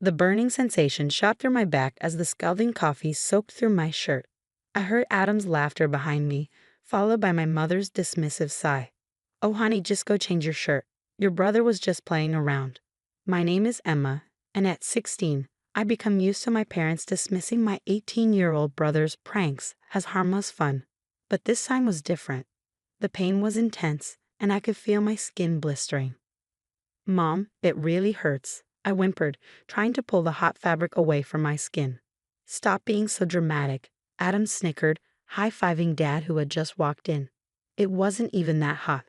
The burning sensation shot through my back as the scalding coffee soaked through my shirt. I heard Adam's laughter behind me, followed by my mother's dismissive sigh. "Oh, honey, just go change your shirt. Your brother was just playing around." My name is Emma, and at 16, I become used to my parents dismissing my 18-year-old brother's pranks as harmless fun. But this time was different. The pain was intense, and I could feel my skin blistering. "Mom, it really hurts," I whimpered, trying to pull the hot fabric away from my skin. "Stop being so dramatic," Adam snickered, high-fiving Dad who had just walked in. "It wasn't even that hot."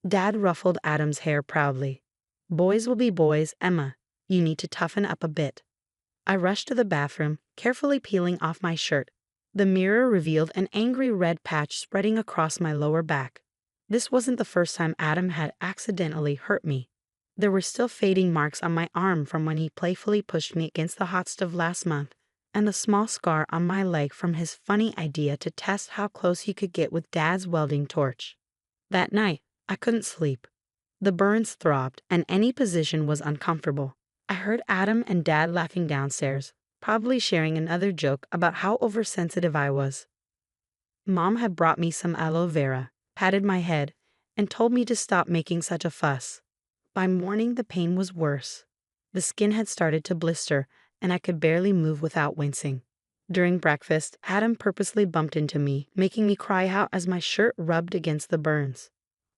Dad ruffled Adam's hair proudly. "Boys will be boys, Emma. You need to toughen up a bit." I rushed to the bathroom, carefully peeling off my shirt. The mirror revealed an angry red patch spreading across my lower back. This wasn't the first time Adam had accidentally hurt me. There were still fading marks on my arm from when he playfully pushed me against the hot stove last month, and a small scar on my leg from his funny idea to test how close he could get with Dad's welding torch. That night, I couldn't sleep. The burns throbbed, and any position was uncomfortable. I heard Adam and Dad laughing downstairs, probably sharing another joke about how oversensitive I was. Mom had brought me some aloe vera, patted my head, and told me to stop making such a fuss. By morning, the pain was worse. The skin had started to blister, and I could barely move without wincing. During breakfast, Adam purposely bumped into me, making me cry out as my shirt rubbed against the burns.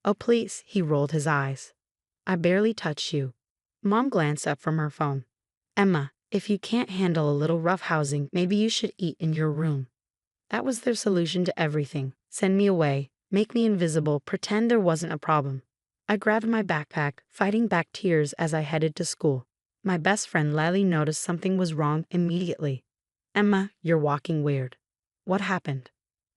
"Oh, please," he rolled his eyes. "I barely touched you." Mom glanced up from her phone. "Emma, if you can't handle a little roughhousing, maybe you should eat in your room." That was their solution to everything. Send me away, make me invisible, pretend there wasn't a problem. I grabbed my backpack, fighting back tears as I headed to school. My best friend Lily noticed something was wrong immediately. "Emma, you're walking weird." "What happened?"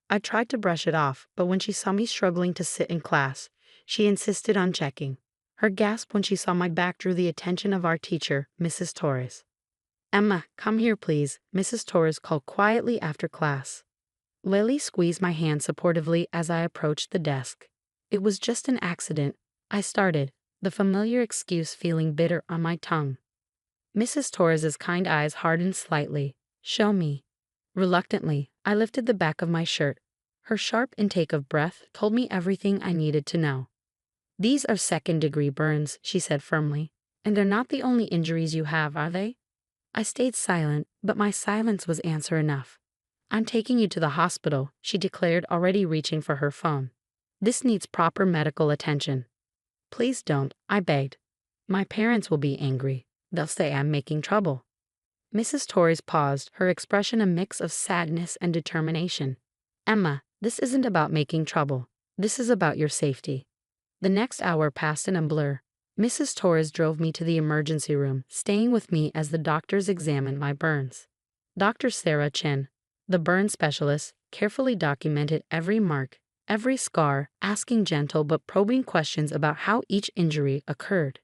I tried to brush it off, but when she saw me struggling to sit in class, she insisted on checking. Her gasp when she saw my back drew the attention of our teacher, Mrs. Torres. "Emma, come here please," Mrs. Torres called quietly after class. Lily squeezed my hand supportively as I approached the desk. "It was just an accident," I started, the familiar excuse feeling bitter on my tongue. Mrs. Torres's kind eyes hardened slightly. "Show me." Reluctantly, I lifted the back of my shirt. Her sharp intake of breath told me everything I needed to know. "These are second-degree burns," she said firmly. "And they're not the only injuries you have, are they?" I stayed silent, but my silence was answer enough. "I'm taking you to the hospital," she declared, already reaching for her phone. "This needs proper medical attention." "Please don't," I begged. "My parents will be angry. They'll say I'm making trouble." Mrs. Torres paused, her expression a mix of sadness and determination. "Emma, this isn't about making trouble. This is about your safety." The next hour passed in a blur. Mrs. Torres drove me to the emergency room, staying with me as the doctors examined my burns. Dr. Sarah Chen, the burn specialist, carefully documented every mark, every scar, asking gentle but probing questions about how each injury occurred.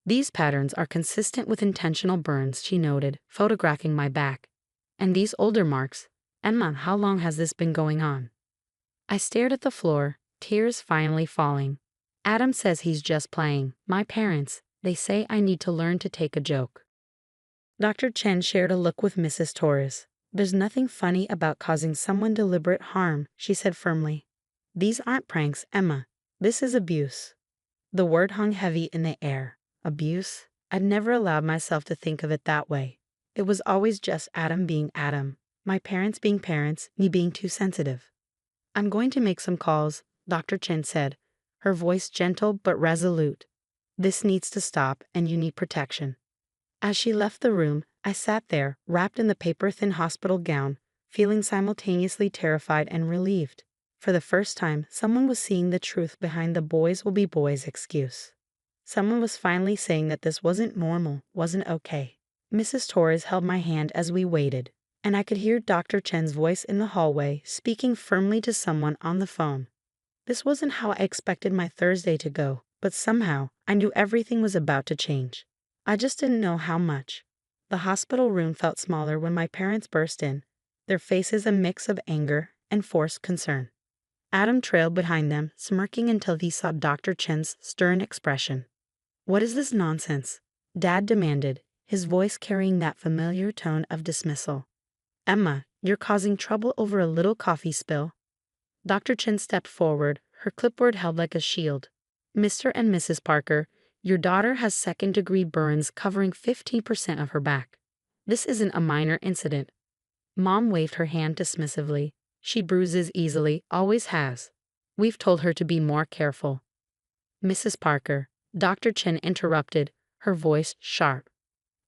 "These patterns are consistent with intentional burns," she noted, photographing my back. "And these older marks, Emma, how long has this been going on?" I stared at the floor, tears finally falling. "Adam says he's just playing. My parents, they say I need to learn to take a joke." Dr. Chen shared a look with Mrs. Torres. "There's nothing funny about causing someone deliberate harm," she said firmly. "These aren't pranks, Emma. This is abuse." The word hung heavy in the air. Abuse? I'd never allowed myself to think of it that way. It was always just Adam being Adam, my parents being parents, me being too sensitive. "I'm going to make some calls," Dr. Chen said, her voice gentle but resolute. "This needs to stop, and you need protection." As she left the room, I sat there, wrapped in the paper-thin hospital gown, feeling simultaneously terrified and relieved. For the first time, someone was seeing the truth behind the "boys will be boys" excuse. Someone was finally saying that this wasn't normal, wasn't okay. Mrs. Torres held my hand as we waited, and I could hear Dr. Chen's voice in the hallway, speaking firmly to someone on the phone. This wasn't how I expected my Thursday to go, but somehow I knew everything was about to change. I just didn't know how much. The hospital room felt smaller when my parents burst in, their faces a mix of anger and forced concern. Adam trailed behind them, smirking until he saw Dr. Chen's stern expression. "What is this nonsense?" Dad demanded, his voice carrying that familiar tone of dismissal. "Emma, you're causing trouble over a little coffee spill." Dr. Chen stepped forward, her clipboard held like a shield. "Mr. and Mrs. Parker, your daughter has second-degree burns covering 15% of her back. This isn't a minor incident." Mom waved her hand dismissively. "She bruises easily, always has. We've told her to be more careful." "Mrs. Parker," Dr. Chen interrupted, her voice sharp.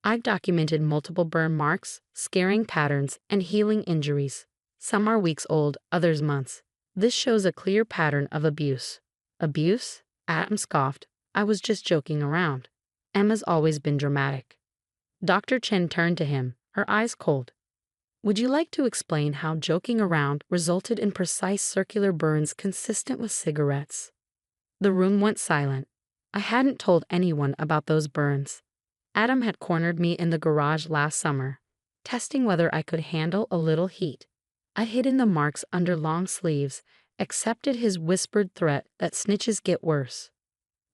"I've documented multiple burn marks, scarring patterns, and healing injuries. Some are weeks old, others months. This shows a clear pattern of abuse." "Abuse?" Adam scoffed. "I was just joking around. Emma's always been dramatic." Dr. Chen turned to him, her eyes cold. "Would you like to explain how joking around resulted in precise circular burns consistent with cigarettes?" The room went silent. I hadn't told anyone about those burns. Adam had cornered me in the garage last summer, testing whether I could handle a little heat. I'd hidden the marks under long sleeves, accepted his whispered threat that snitches get worse.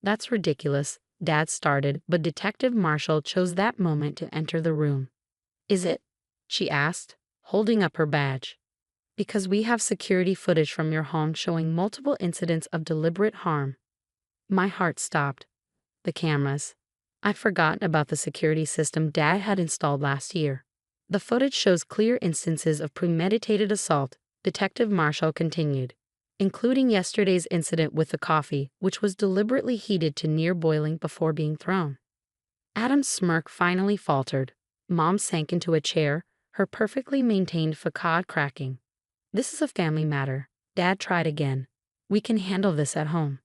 "That's ridiculous," Dad started, but Detective Marshall chose that moment to enter the room. "Is it?" she asked, holding up her badge. "Because we have security footage from your home showing multiple incidents of deliberate harm." My heart stopped. The cameras. I'd forgotten about the security system Dad had installed last year. "The footage shows clear instances of premeditated assault," Detective Marshall continued, "including yesterday's incident with the coffee, which was deliberately heated to near boiling before being thrown." Adam's smirk finally faltered. Mom sank into a chair, her perfectly maintained facade cracking. "This is a family matter." Dad tried again. "We can handle this at home."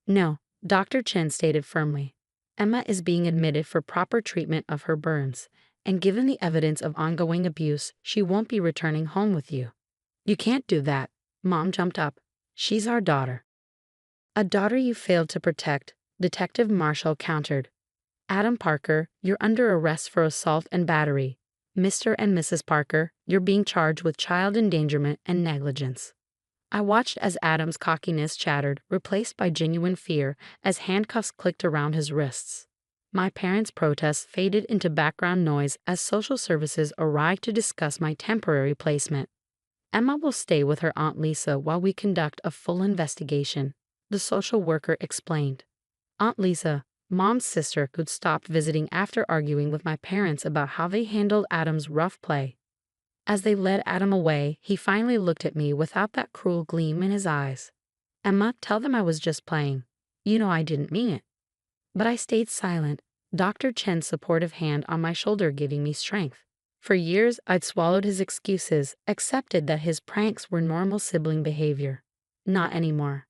"No," Dr. Chen stated firmly. "Emma is being admitted for proper treatment of her burns, and given the evidence of ongoing abuse, she won't be returning home with you." "You can't do that." Mom jumped up. "She's our daughter." "A daughter you failed to protect," Detective Marshall countered. "Adam Parker, you're under arrest for assault and battery. Mr. and Mrs. Parker, you're being charged with child endangerment and negligence." I watched as Adam's cockiness chattered, replaced by genuine fear, as handcuffs clicked around his wrists. My parents' protests faded into background noise as social services arrived to discuss my temporary placement. "Emma will stay with her Aunt Lisa while we conduct a full investigation," the social worker explained. Aunt Lisa, Mom's sister, who'd stopped visiting after arguing with my parents about how they handled Adam's rough play. As they led Adam away, he finally looked at me without that cruel gleam in his eyes. "Emma, tell them I was just playing. You know I didn't mean it." But I stayed silent, Dr. Chen's supportive hand on my shoulder giving me strength. For years, I'd swallowed his excuses, accepted that his pranks were normal sibling behavior. Not anymore.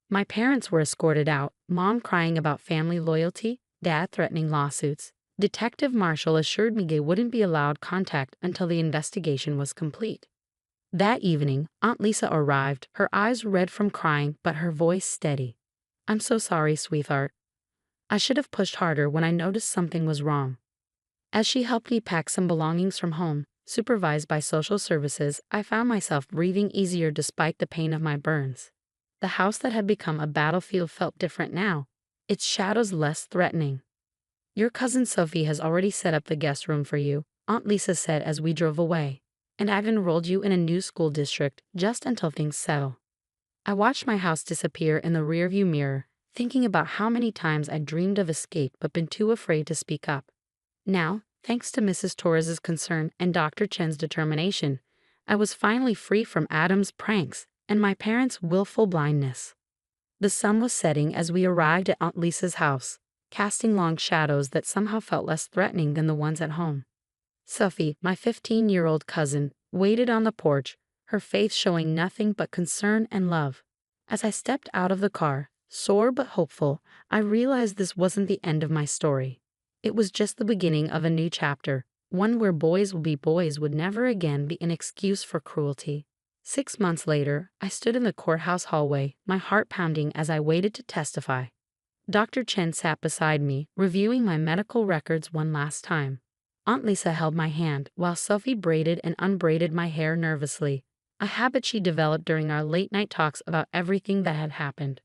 My parents were escorted out, Mom crying about family loyalty, Dad threatening lawsuits. Detective Marshall assured me they wouldn't be allowed contact until the investigation was complete. That evening, Aunt Lisa arrived, her eyes red from crying, but her voice steady. "I'm so sorry, sweetheart. I should have pushed harder when I noticed something was wrong." As she helped me pack some belongings from home, supervised by social services, I found myself breathing easier despite the pain of my burns. The house that had become a battlefield felt different now, its shadows less threatening. "Your cousin Sophie has already set up the guest room for you," Aunt Lisa said as we drove away, "and I've enrolled you in a new school district just until things settle." I watched my house disappear in the rearview mirror, thinking about how many times I dreamed of escape but been too afraid to speak up. Now, thanks to Mrs. Torres's concern and Dr. Chen's determination, I was finally free from Adam's pranks and my parents' willful blindness. The sun was setting as we arrived at Aunt Lisa's house, casting long shadows that somehow felt less threatening than the ones at home. Sophie, my 15-year-old cousin, waited on the porch, her face showing nothing but concern and love. As I stepped out of the car, sore but hopeful, I realized this wasn't the end of my story. It was just the beginning of a new chapter, one where boys will be boys would never again be an excuse for cruelty. 6 months later, I stood in the courthouse hallway, my heart pounding as I waited to testify. Dr. Chen sat beside me, reviewing my medical records one last time. Aunt Lisa held my hand, while Sophie braided and unbraided my hair nervously, a habit she developed during our late-night talks about everything that had happened.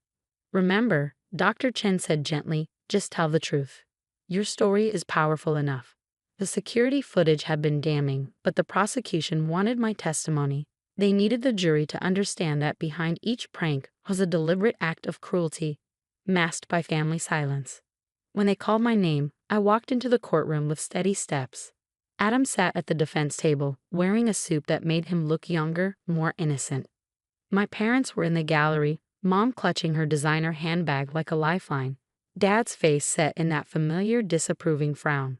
"Remember," Dr. Chen said gently, "just tell the truth." Your story is powerful enough. The security footage had been damning, but the prosecution wanted my testimony. They needed the jury to understand that behind each prank was a deliberate act of cruelty, masked by family silence. When they called my name, I walked into the courtroom with steady steps. Adam sat at the defense table, wearing a suit that made him look younger, more innocent. My parents were in the gallery, Mom clutching her designer handbag like a lifeline, Dad's face set in that familiar disapproving frown.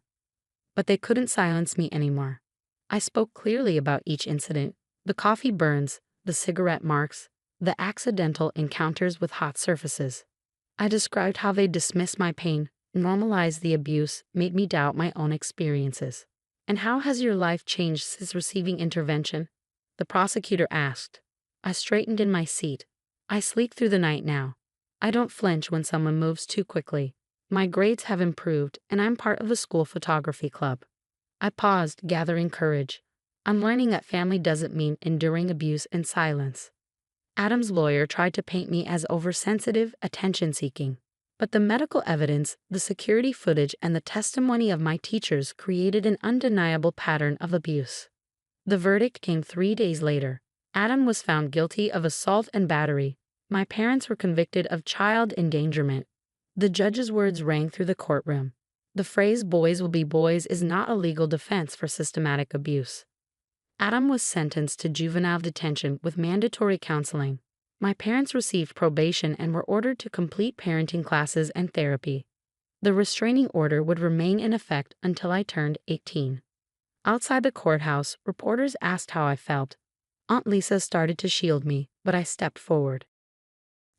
But they couldn't silence me anymore. I spoke clearly about each incident: the coffee burns, the cigarette marks, the accidental encounters with hot surfaces. I described how they dismissed my pain, normalized the abuse, made me doubt my own experiences. And how has your life changed since receiving intervention? The prosecutor asked. I straightened in my seat. I sleep through the night now. I don't flinch when someone moves too quickly. My grades have improved, and I'm part of the school photography club. I paused, gathering courage. I'm learning that family doesn't mean enduring abuse in silence. Adam's lawyer tried to paint me as oversensitive, attention-seeking. But the medical evidence, the security footage, and the testimony of my teachers created an undeniable pattern of abuse. The verdict came 3 days later. Adam was found guilty of assault and battery. My parents were convicted of child endangerment. The judge's words rang through the courtroom. The phrase "boys will be boys" is not a legal defense for systematic abuse. Adam was sentenced to juvenile detention with mandatory counseling. My parents received probation and were ordered to complete parenting classes and therapy. The restraining order would remain in effect until I turned 18. Outside the courthouse, reporters asked how I felt. Aunt Lisa started to shield me, but I stepped forward.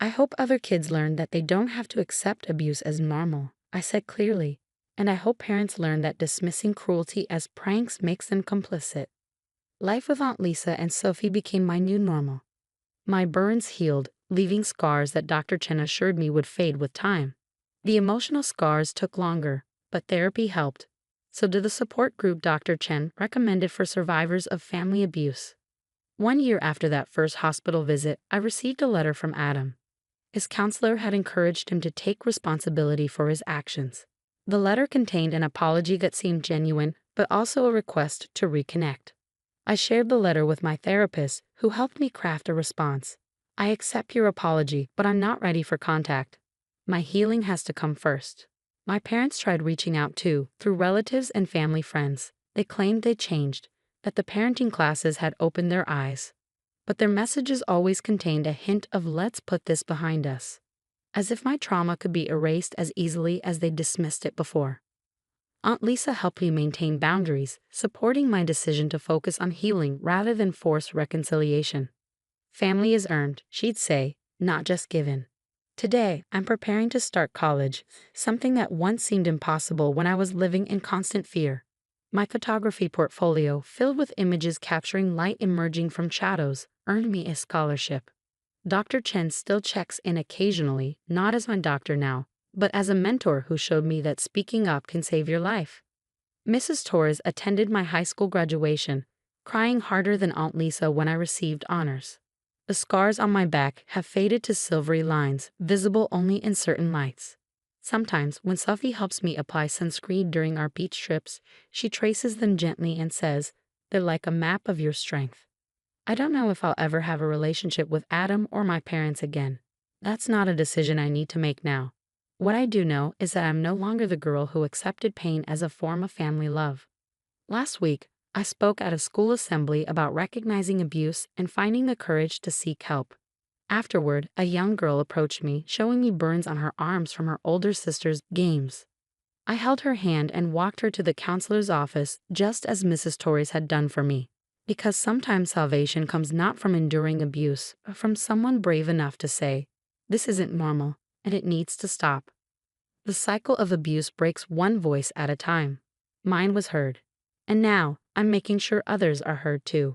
I hope other kids learn that they don't have to accept abuse as normal, I said clearly, and I hope parents learn that dismissing cruelty as pranks makes them complicit. Life with Aunt Lisa and Sophie became my new normal. My burns healed, leaving scars that Dr. Chen assured me would fade with time. The emotional scars took longer, but therapy helped. So did the support group Dr. Chen recommended for survivors of family abuse. 1 year after that first hospital visit, I received a letter from Adam. His counselor had encouraged him to take responsibility for his actions. The letter contained an apology that seemed genuine, but also a request to reconnect. I shared the letter with my therapist, who helped me craft a response. I accept your apology, but I'm not ready for contact. My healing has to come first. My parents tried reaching out too, through relatives and family friends. They claimed they'd changed, that the parenting classes had opened their eyes. But their messages always contained a hint of "let's put this behind us," as if my trauma could be erased as easily as they dismissed it before. Aunt Lisa helped me maintain boundaries, supporting my decision to focus on healing rather than force reconciliation. Family is earned, she'd say, not just given. Today, I'm preparing to start college, something that once seemed impossible when I was living in constant fear. My photography portfolio, filled with images capturing light emerging from shadows, earned me a scholarship. Dr. Chen still checks in occasionally, not as my doctor now, but as a mentor who showed me that speaking up can save your life. Mrs. Torres attended my high school graduation, crying harder than Aunt Lisa when I received honors. The scars on my back have faded to silvery lines, visible only in certain lights. Sometimes, when Sophie helps me apply sunscreen during our beach trips, she traces them gently and says, "They're like a map of your strength." I don't know if I'll ever have a relationship with Adam or my parents again. That's not a decision I need to make now. What I do know is that I'm no longer the girl who accepted pain as a form of family love. Last week, I spoke at a school assembly about recognizing abuse and finding the courage to seek help. Afterward, a young girl approached me, showing me burns on her arms from her older sister's games. I held her hand and walked her to the counselor's office, just as Mrs. Torres had done for me. Because sometimes salvation comes not from enduring abuse, but from someone brave enough to say, "This isn't normal, and it needs to stop." The cycle of abuse breaks one voice at a time. Mine was heard. And now, I'm making sure others are heard too.